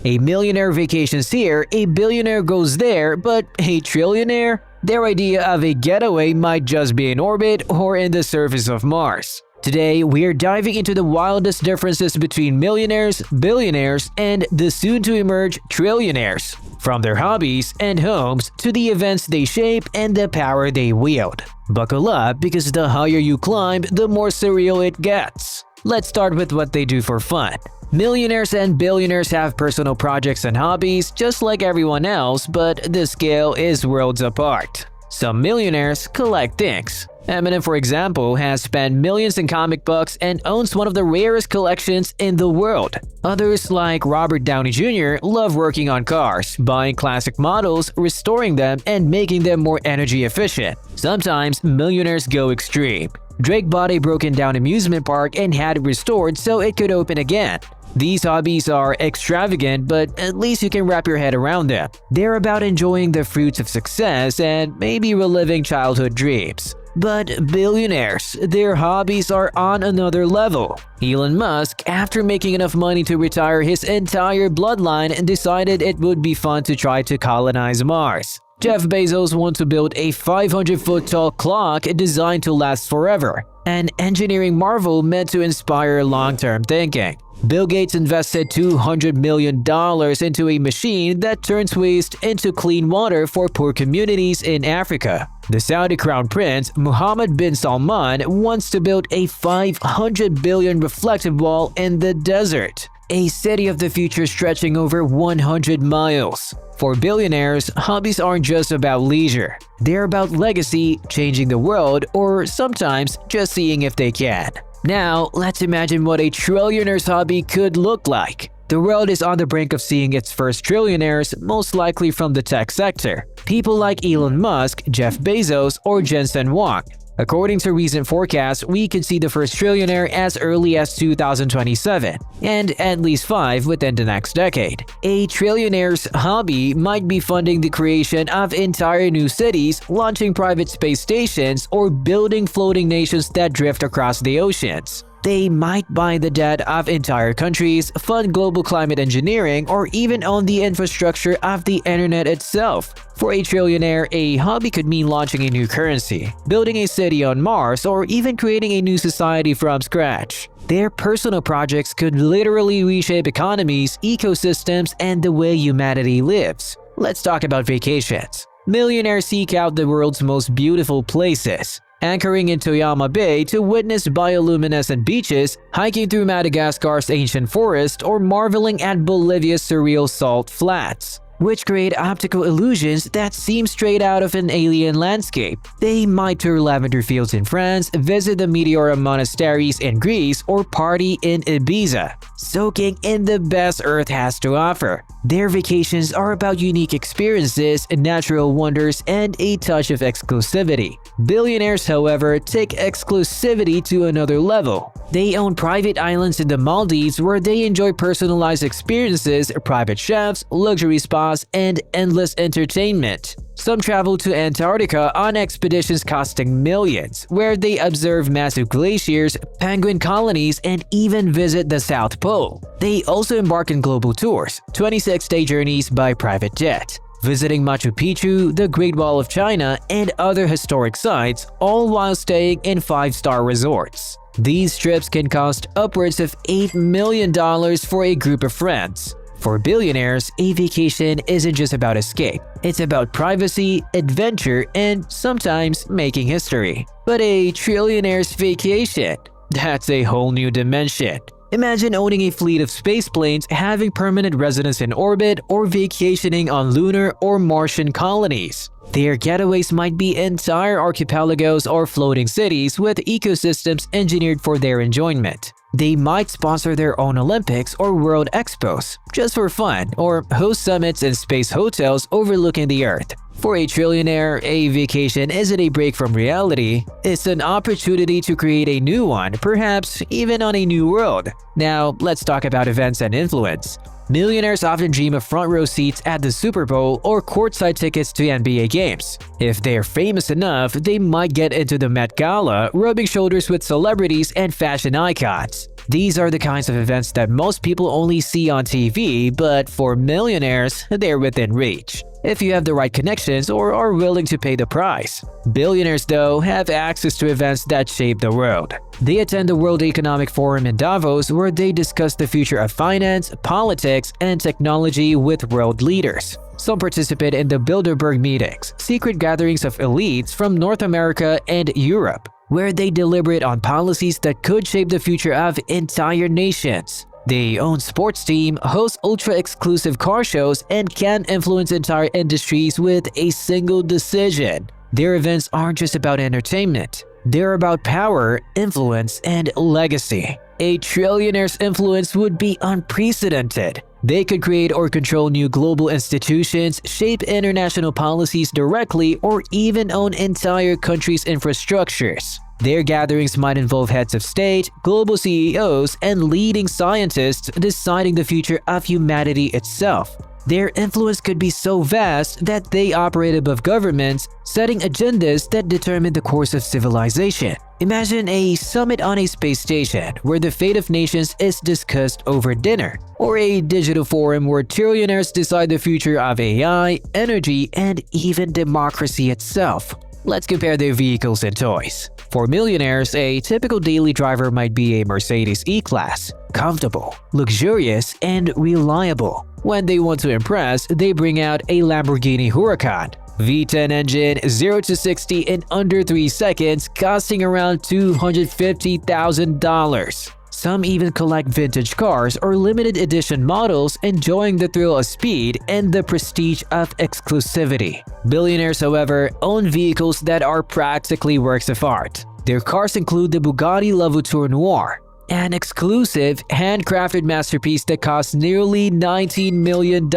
A millionaire vacations here, a billionaire goes there, but a trillionaire? Their idea of a getaway might just be in orbit or in the surface of Mars. Today, we're diving into the wildest differences between millionaires, billionaires, and the soon-to-emerge trillionaires. From their hobbies and homes to the events they shape and the power they wield. Buckle up because the higher you climb, the more surreal it gets. Let's start with what they do for fun. Millionaires and billionaires have personal projects and hobbies just like everyone else, but the scale is worlds apart. Some millionaires collect things. Eminem, for example, has spent millions in comic books and owns one of the rarest collections in the world. Others, like Robert Downey Jr., love working on cars, buying classic models, restoring them, and making them more energy efficient. Sometimes, millionaires go extreme. Drake bought a broken-down amusement park and had it restored so it could open again. These hobbies are extravagant, but at least you can wrap your head around them. They're about enjoying the fruits of success and maybe reliving childhood dreams. But billionaires, their hobbies are on another level. Elon Musk, after making enough money to retire his entire bloodline, decided it would be fun to try to colonize Mars. Jeff Bezos wants to build a 500-foot-tall clock designed to last forever, an engineering marvel meant to inspire long-term thinking. Bill Gates invested $200 million into a machine that turns waste into clean water for poor communities in Africa. The Saudi Crown Prince, Mohammed bin Salman, wants to build a 500 billion reflective wall in the desert, a city of the future stretching over 100 miles. For billionaires, hobbies aren't just about leisure. They're about legacy, changing the world, or sometimes just seeing if they can. Now, let's imagine what a trillionaire's hobby could look like. The world is on the brink of seeing its first trillionaires, most likely from the tech sector. People like Elon Musk, Jeff Bezos, or Jensen Huang. According to recent forecasts, we could see the first trillionaire as early as 2027, and at least 5 within the next decade. A trillionaire's hobby might be funding the creation of entire new cities, launching private space stations, or building floating nations that drift across the oceans. They might buy the debt of entire countries, fund global climate engineering, or even own the infrastructure of the internet itself. For a trillionaire, a hobby could mean launching a new currency, building a city on Mars, or even creating a new society from scratch. Their personal projects could literally reshape economies, ecosystems, and the way humanity lives. Let's talk about vacations. Millionaires seek out the world's most beautiful places. Anchoring in Toyama Bay to witness bioluminescent beaches, hiking through Madagascar's ancient forest, or marveling at Bolivia's surreal salt flats, which create optical illusions that seem straight out of an alien landscape. They might tour lavender fields in France, visit the Meteora monasteries in Greece, or party in Ibiza, soaking in the best Earth has to offer. Their vacations are about unique experiences, natural wonders, and a touch of exclusivity. Billionaires, however, take exclusivity to another level. They own private islands in the Maldives where they enjoy personalized experiences, private chefs, luxury spas, and endless entertainment. Some travel to Antarctica on expeditions costing millions, where they observe massive glaciers, penguin colonies, and even visit the South Pole. They also embark on global tours, 26-day journeys by private jet, visiting Machu Picchu, the Great Wall of China, and other historic sites, all while staying in 5-star resorts. These trips can cost upwards of $8 million for a group of friends. For billionaires, a vacation isn't just about escape. It's about privacy, adventure, and sometimes making history. But a trillionaire's vacation? That's a whole new dimension. Imagine owning a fleet of space planes, having permanent residence in orbit, or vacationing on lunar or Martian colonies. Their getaways might be entire archipelagos or floating cities with ecosystems engineered for their enjoyment. They might sponsor their own Olympics or World Expos just for fun, or host summits in space hotels overlooking the Earth. For a trillionaire, a vacation isn't a break from reality, it's an opportunity to create a new one, perhaps even on a new world. Now, let's talk about events and influence. Millionaires often dream of front-row seats at the Super Bowl or courtside tickets to NBA games. If they're famous enough, they might get into the Met Gala, rubbing shoulders with celebrities and fashion icons. These are the kinds of events that most people only see on TV, but for millionaires, they're within reach, if you have the right connections or are willing to pay the price. Billionaires, though, have access to events that shape the world. They attend the World Economic Forum in Davos, where they discuss the future of finance, politics, and technology with world leaders. Some participate in the Bilderberg meetings, secret gatherings of elites from North America and Europe, where they deliberate on policies that could shape the future of entire nations. They own sports teams, host ultra-exclusive car shows, and can influence entire industries with a single decision. Their events aren't just about entertainment. They're about power, influence, and legacy. A trillionaire's influence would be unprecedented. They could create or control new global institutions, shape international policies directly, or even own entire countries' infrastructures. Their gatherings might involve heads of state, global CEOs, and leading scientists deciding the future of humanity itself. Their influence could be so vast that they operate above governments, setting agendas that determine the course of civilization. Imagine a summit on a space station where the fate of nations is discussed over dinner, or a digital forum where trillionaires decide the future of AI, energy, and even democracy itself. Let's compare their vehicles and toys. For millionaires, a typical daily driver might be a Mercedes E-Class, comfortable, luxurious, and reliable. When they want to impress, they bring out a Lamborghini Huracan. V10 engine, 0 to 60 in under 3 seconds, costing around $250,000. Some even collect vintage cars or limited edition models, enjoying the thrill of speed and the prestige of exclusivity. Billionaires, however, own vehicles that are practically works of art. Their cars include the Bugatti La Voiture Noire, an exclusive, handcrafted masterpiece that costs nearly $19 million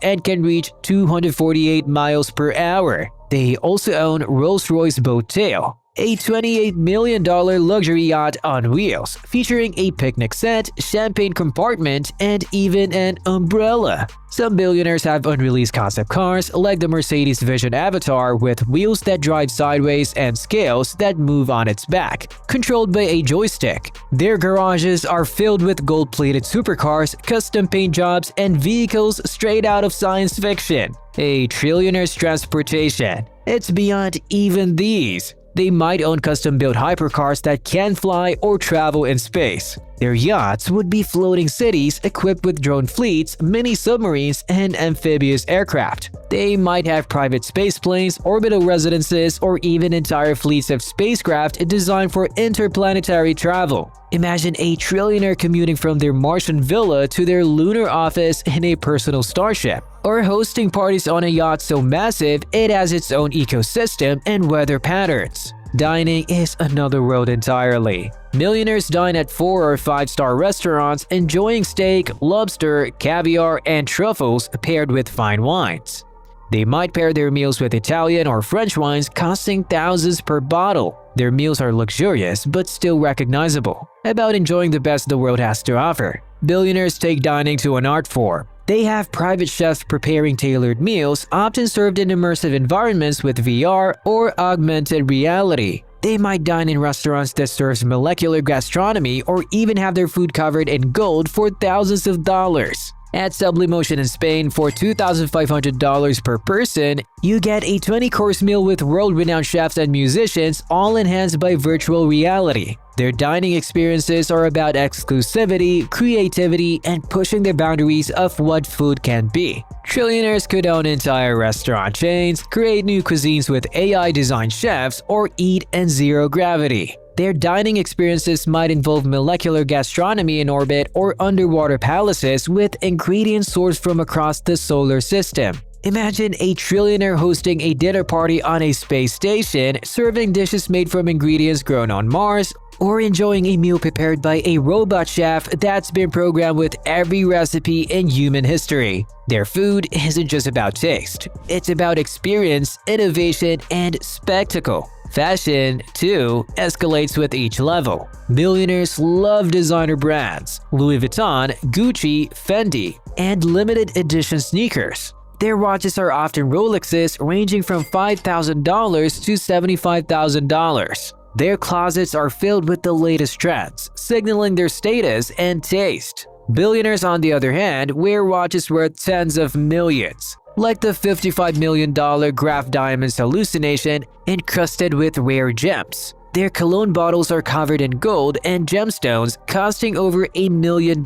and can reach 248 miles per hour. They also own Rolls-Royce Boat Tail, a $28 million luxury yacht on wheels, featuring a picnic set, champagne compartment, and even an umbrella. Some billionaires have unreleased concept cars like the Mercedes Vision Avatar with wheels that drive sideways and scales that move on its back, controlled by a joystick. Their garages are filled with gold-plated supercars, custom paint jobs, and vehicles straight out of science fiction. A trillionaire's transportation. It's beyond even these. They might own custom-built hypercars that can fly or travel in space. Their yachts would be floating cities equipped with drone fleets, mini submarines, and amphibious aircraft. They might have private space planes, orbital residences, or even entire fleets of spacecraft designed for interplanetary travel. Imagine a trillionaire commuting from their Martian villa to their lunar office in a personal starship, or hosting parties on a yacht so massive it has its own ecosystem and weather patterns. Dining is another world entirely. Millionaires dine at 4- or 5-star restaurants, enjoying steak, lobster, caviar, and truffles paired with fine wines. They might pair their meals with Italian or French wines, costing thousands per bottle. Their meals are luxurious but still recognizable, about enjoying the best the world has to offer. Billionaires take dining to an art form. They have private chefs preparing tailored meals, often served in immersive environments with VR or augmented reality. They might dine in restaurants that serves molecular gastronomy or even have their food covered in gold for thousands of dollars. At Sublimotion in Spain, for $2,500 per person, you get a 20-course meal with world-renowned chefs and musicians, all enhanced by virtual reality. Their dining experiences are about exclusivity, creativity, and pushing the boundaries of what food can be. Trillionaires could own entire restaurant chains, create new cuisines with AI-designed chefs, or eat in zero gravity. Their dining experiences might involve molecular gastronomy in orbit or underwater palaces with ingredients sourced from across the solar system. Imagine a trillionaire hosting a dinner party on a space station, serving dishes made from ingredients grown on Mars, or enjoying a meal prepared by a robot chef that's been programmed with every recipe in human history. Their food isn't just about taste, it's about experience, innovation, and spectacle. Fashion, too, escalates with each level. Millionaires love designer brands, Louis Vuitton, Gucci, Fendi, and limited edition sneakers. Their watches are often Rolexes, ranging from $5,000 to $75,000. Their closets are filled with the latest trends, signaling their status and taste. Billionaires, on the other hand, wear watches worth tens of millions, like the $55 million Graf Diamonds hallucination encrusted with rare gems. Their cologne bottles are covered in gold and gemstones, costing over $1 million.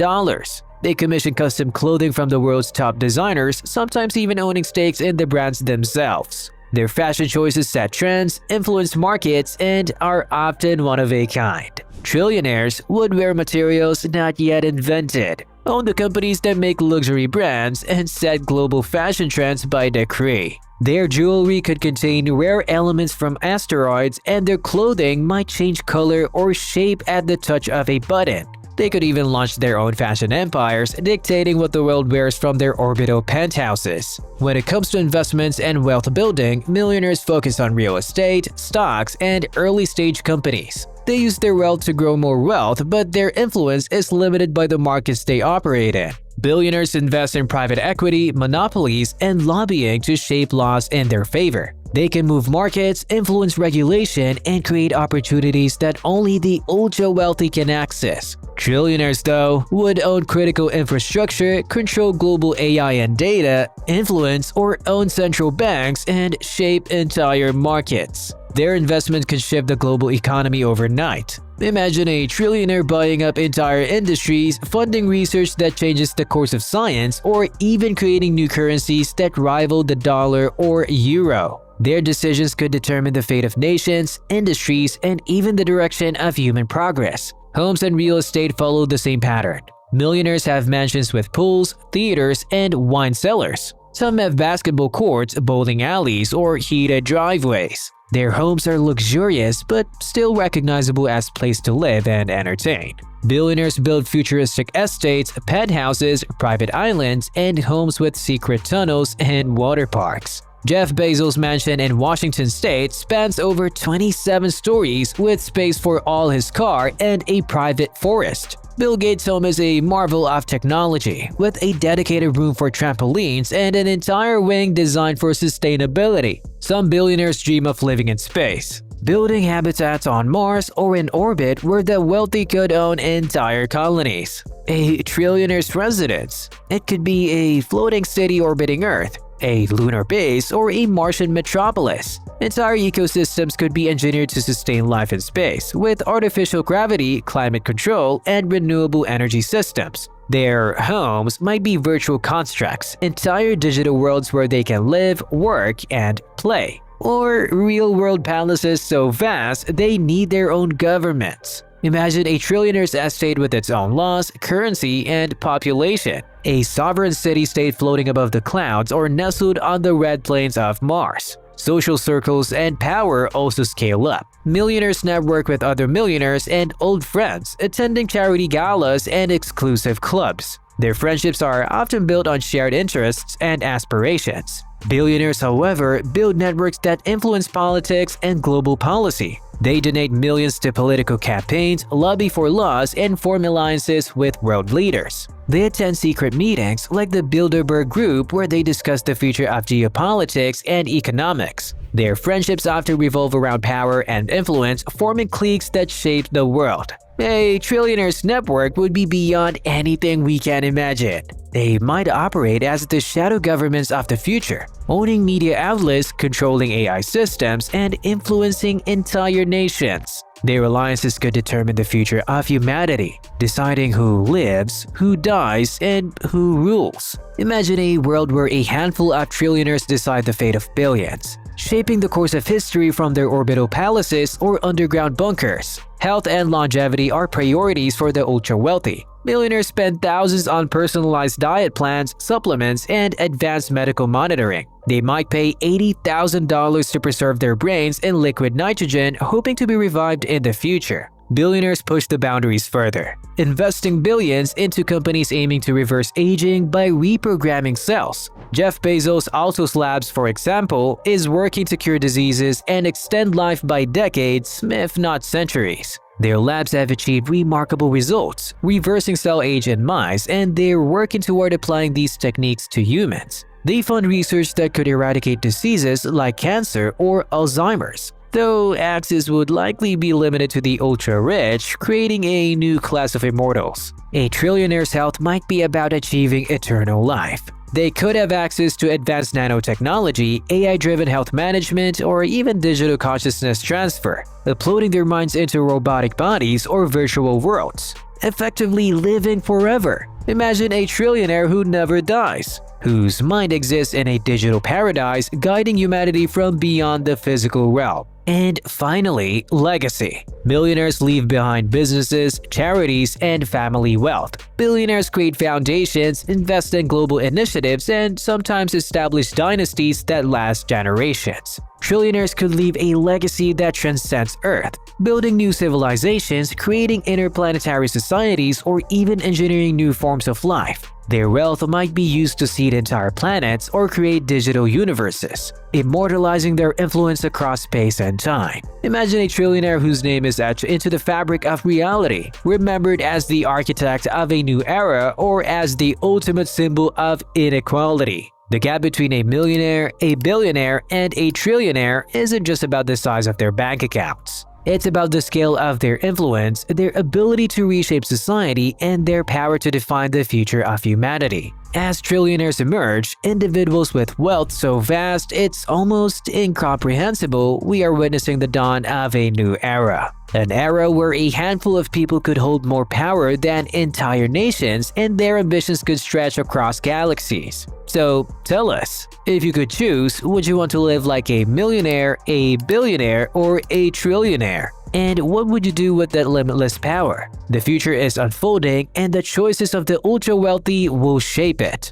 They commission custom clothing from the world's top designers, sometimes even owning stakes in the brands themselves. Their fashion choices set trends, influence markets, and are often one of a kind. Trillionaires would wear materials not yet invented, own the companies that make luxury brands, and set global fashion trends by decree. Their jewelry could contain rare elements from asteroids, and their clothing might change color or shape at the touch of a button. They could even launch their own fashion empires, dictating what the world wears from their orbital penthouses. When it comes to investments and wealth building, millionaires focus on real estate, stocks, and early-stage companies. They use their wealth to grow more wealth, but their influence is limited by the markets they operate in. Billionaires invest in private equity, monopolies, and lobbying to shape laws in their favor. They can move markets, influence regulation, and create opportunities that only the ultra-wealthy can access. Trillionaires, though, would own critical infrastructure, control global AI and data, influence or own central banks, and shape entire markets. Their investment can shift the global economy overnight. Imagine a trillionaire buying up entire industries, funding research that changes the course of science, or even creating new currencies that rival the dollar or euro. Their decisions could determine the fate of nations, industries, and even the direction of human progress. Homes and real estate follow the same pattern. Millionaires have mansions with pools, theaters, and wine cellars. Some have basketball courts, bowling alleys, or heated driveways. Their homes are luxurious but still recognizable as places to live and entertain. Billionaires build futuristic estates, penthouses, private islands, and homes with secret tunnels and water parks. Jeff Bezos' mansion in Washington state spans over 27 stories with space for all his car and a private forest. Bill Gates' home is a marvel of technology, with a dedicated room for trampolines and an entire wing designed for sustainability. Some billionaires dream of living in space, building habitats on Mars or in orbit where the wealthy could own entire colonies. A trillionaire's residence. It could be a floating city orbiting Earth, a lunar base, or a Martian metropolis. Entire ecosystems could be engineered to sustain life in space, with artificial gravity, climate control, and renewable energy systems. Their homes might be virtual constructs, entire digital worlds where they can live, work, and play. Or real-world palaces so vast they need their own governments. Imagine a trillionaire's estate with its own laws, currency, and population. A sovereign city-state floating above the clouds or nestled on the red plains of Mars. Social circles and power also scale up. Millionaires network with other millionaires and old friends, attending charity galas and exclusive clubs. Their friendships are often built on shared interests and aspirations. Billionaires, however, build networks that influence politics and global policy. They donate millions to political campaigns, lobby for laws, and form alliances with world leaders. They attend secret meetings like the Bilderberg Group where they discuss the future of geopolitics and economics. Their friendships often revolve around power and influence, forming cliques that shape the world. A trillionaire's network would be beyond anything we can imagine. They might operate as the shadow governments of the future, owning media outlets, controlling AI systems, and influencing entire nations. Their alliances could determine the future of humanity, deciding who lives, who dies, and who rules. Imagine a world where a handful of trillionaires decide the fate of billions, shaping the course of history from their orbital palaces or underground bunkers. Health and longevity are priorities for the ultra-wealthy. Millionaires spend thousands on personalized diet plans, supplements, and advanced medical monitoring. They might pay $80,000 to preserve their brains in liquid nitrogen, hoping to be revived in the future. Billionaires push the boundaries further, investing billions into companies aiming to reverse aging by reprogramming cells. Jeff Bezos' Altos Labs, for example, is working to cure diseases and extend life by decades, if not centuries. Their labs have achieved remarkable results, reversing cell age in mice, and they're working toward applying these techniques to humans. They fund research that could eradicate diseases like cancer or Alzheimer's. though access would likely be limited to the ultra-rich, creating a new class of immortals. A trillionaire's health might be about achieving eternal life. They could have access to advanced nanotechnology, AI-driven health management, or even digital consciousness transfer, uploading their minds into robotic bodies or virtual worlds, effectively living forever. Imagine a trillionaire who never dies, whose mind exists in a digital paradise guiding humanity from beyond the physical realm. And finally, legacy. Millionaires leave behind businesses, charities, and family wealth. Billionaires create foundations, invest in global initiatives, and sometimes establish dynasties that last generations. Trillionaires could leave a legacy that transcends Earth, building new civilizations, creating interplanetary societies, or even engineering new forms of life. Their wealth might be used to seed entire planets or create digital universes, immortalizing their influence across space and time. Imagine a trillionaire whose name is etched into the fabric of reality, remembered as the architect of a new era or as the ultimate symbol of inequality. The gap between a millionaire, a billionaire, and a trillionaire isn't just about the size of their bank accounts. It's about the scale of their influence, their ability to reshape society, and their power to define the future of humanity. As trillionaires emerge, individuals with wealth so vast it's almost incomprehensible, we are witnessing the dawn of a new era. An era where a handful of people could hold more power than entire nations and their ambitions could stretch across galaxies. So tell us, if you could choose, would you want to live like a millionaire, a billionaire, or a trillionaire? And what would you do with that limitless power? The future is unfolding, and the choices of the ultra-wealthy will shape it.